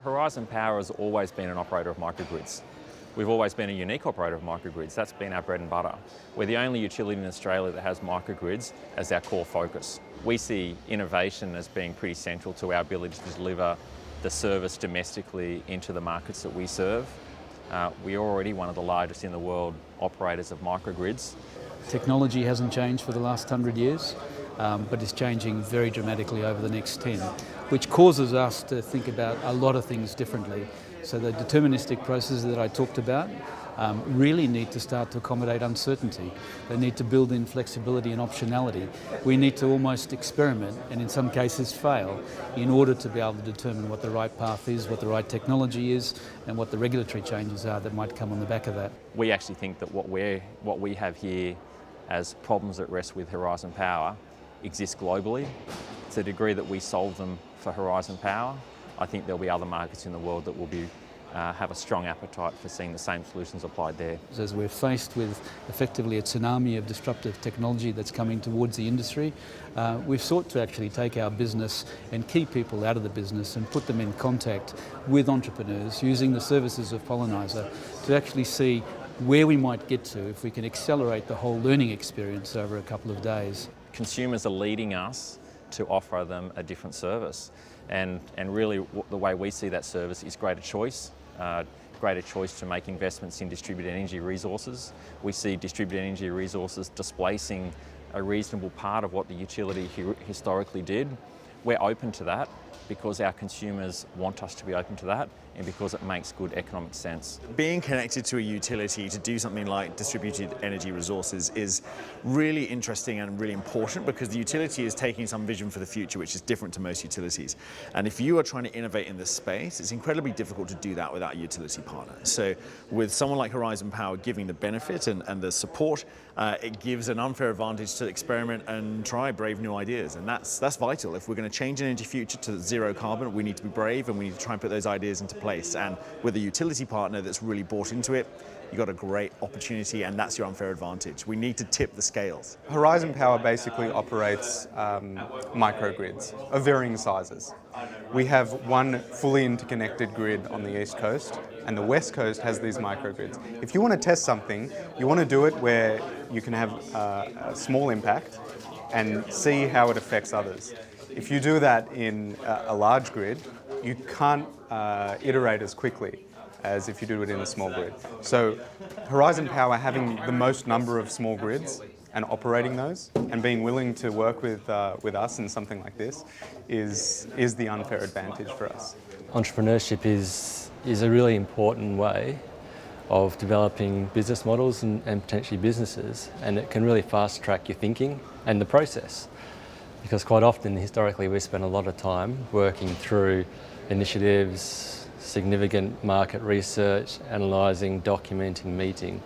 Horizon Power has always been an operator of microgrids. We've always been a unique operator of microgrids. That's been our bread and butter. We're the only utility in Australia that has microgrids as our core focus. We see innovation as being pretty central to our ability to deliver the service domestically into the markets that we serve. We're already one of the largest in the world operators of microgrids. Technology hasn't changed for the last 100 years, but is changing very dramatically over the next 10, which causes us to think about a lot of things differently. So the deterministic processes that I talked about really need to start to accommodate uncertainty. They need to build in flexibility and optionality. We need to almost experiment and in some cases fail in order to be able to determine what the right path is, what the right technology is, and what the regulatory changes are that might come on the back of that. We actually think that what we have here as problems at rest with Horizon Power exist globally. To the degree that we solve them for Horizon Power, I think there'll be other markets in the world that will have a strong appetite for seeing the same solutions applied there. As we're faced with effectively a tsunami of disruptive technology that's coming towards the industry, we've sought to actually take our business and keep people out of the business and put them in contact with entrepreneurs using the services of Pollenizer to actually see where we might get to if we can accelerate the whole learning experience over a couple of days. Consumers are leading us to offer them a different service. And really the way we see that service is greater choice to make investments in distributed energy resources. We see distributed energy resources displacing a reasonable part of what the utility historically did. We're open to that because our consumers want us to be open to that and because it makes good economic sense. Being connected to a utility to do something like distributed energy resources is really interesting and really important because the utility is taking some vision for the future which is different to most utilities. And if you are trying to innovate in this space, it's incredibly difficult to do that without a utility partner. So with someone like Horizon Power giving the benefit and the support, it gives an unfair advantage to experiment and try brave new ideas. And that's vital. If we're going to change an energy future to zero carbon, we need to be brave and we need to try and put those ideas into place. And with a utility partner that's really bought into it, you've got a great opportunity and that's your unfair advantage. We need to tip the scales. Horizon Power basically operates microgrids of varying sizes. We have one fully interconnected grid on the East Coast and the West Coast has these microgrids. If you want to test something, you want to do it where you can have a small impact and see how it affects others. If you do that in a large grid, you can't iterate as quickly as if you do it in a small grid. So Horizon Power having the most number of small grids and operating those and being willing to work with us in something like this is the unfair advantage for us. Entrepreneurship is a really important way of developing business models and potentially businesses, and it can really fast track your thinking and the process. Because quite often, historically, we spend a lot of time working through initiatives, significant market research, analysing, documenting, meeting.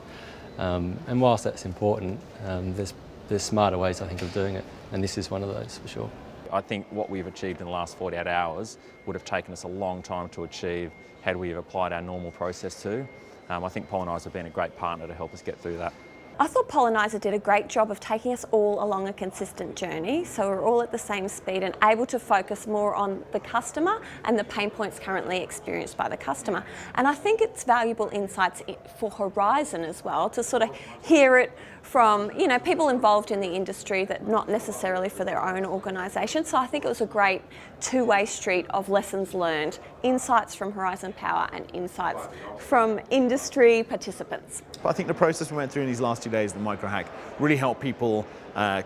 And whilst that's important, there's smarter ways, I think, of doing it. And this is one of those, for sure. I think what we've achieved in the last 48 hours would have taken us a long time to achieve had we have applied our normal process to. I think Pollenizer have been a great partner to help us get through that. I thought Pollenizer did a great job of taking us all along a consistent journey, so we're all at the same speed and able to focus more on the customer and the pain points currently experienced by the customer. And I think it's valuable insights for Horizon as well, to sort of hear it from people involved in the industry that not necessarily for their own organisation. So I think it was a great two-way street of lessons learned, insights from Horizon Power and insights from industry participants. But I think the process we went through in these last 2 days, the MicroHack, really helped people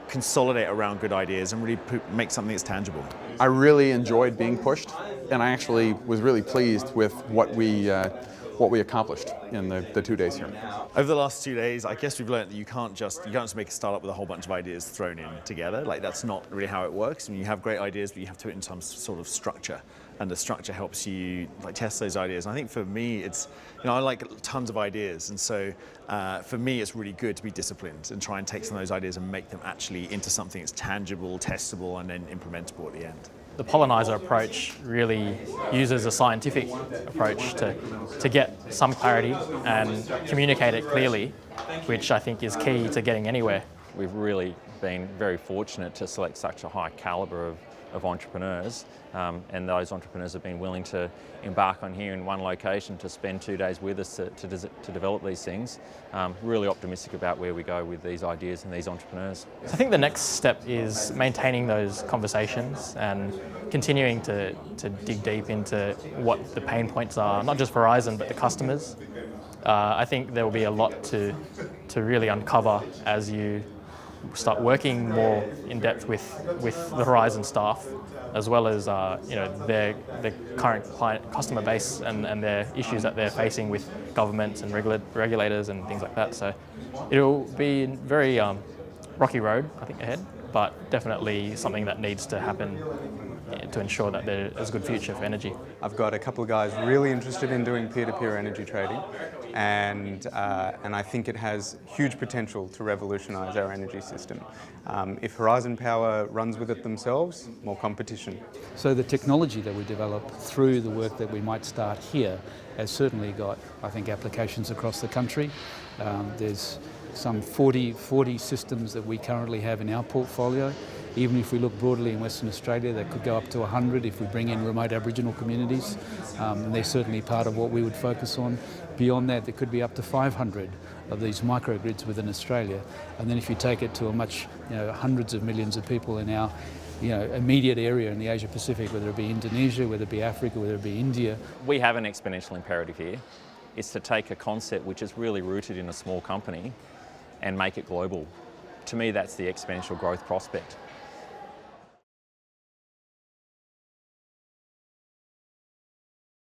consolidate around good ideas and really make something that's tangible. I really enjoyed being pushed, and I actually was really pleased with what we accomplished in the 2 days here. Over the last 2 days, I guess we've learned that you can't just make a startup with a whole bunch of ideas thrown in together. Like, that's not really how it works. I mean, you have great ideas, but you have to put it in some sort of structure. And the structure helps you test those ideas. And I think for me, it's, I like tons of ideas. And so for me, it's really good to be disciplined and try and take some of those ideas and make them actually into something that's tangible, testable, and then implementable at the end. The Pollenizer approach really uses a scientific approach to get some clarity and communicate it clearly, which I think is key to getting anywhere. We've really been very fortunate to select such a high calibre of entrepreneurs, and those entrepreneurs have been willing to embark on here in one location to spend 2 days with us to develop these things. Really optimistic about where we go with these ideas and these entrepreneurs. I think the next step is maintaining those conversations and continuing to dig deep into what the pain points are, not just Verizon but the customers. I think there will be a lot to really uncover as you start working more in depth with the Verizon staff, as well as their current customer base and their issues that they're facing with governments and regulators and things like that. So it'll be a very rocky road, I think, ahead, but definitely something that needs to happen to ensure that there is a good future for energy. I've got a couple of guys really interested in doing peer-to-peer energy trading, and I think it has huge potential to revolutionise our energy system. If Horizon Power runs with it themselves, more competition. So the technology that we develop through the work that we might start here has certainly got, I think, applications across the country. There's some 40 systems that we currently have in our portfolio. Even if we look broadly in Western Australia, that could go up to 100 if we bring in remote Aboriginal communities, and they're certainly part of what we would focus on. Beyond that, there could be up to 500 of these microgrids within Australia. And then if you take it to a much, hundreds of millions of people in our immediate area in the Asia Pacific, whether it be Indonesia, whether it be Africa, whether it be India. We have an exponential imperative here. It's to take a concept which is really rooted in a small company and make it global. To me, that's the exponential growth prospect.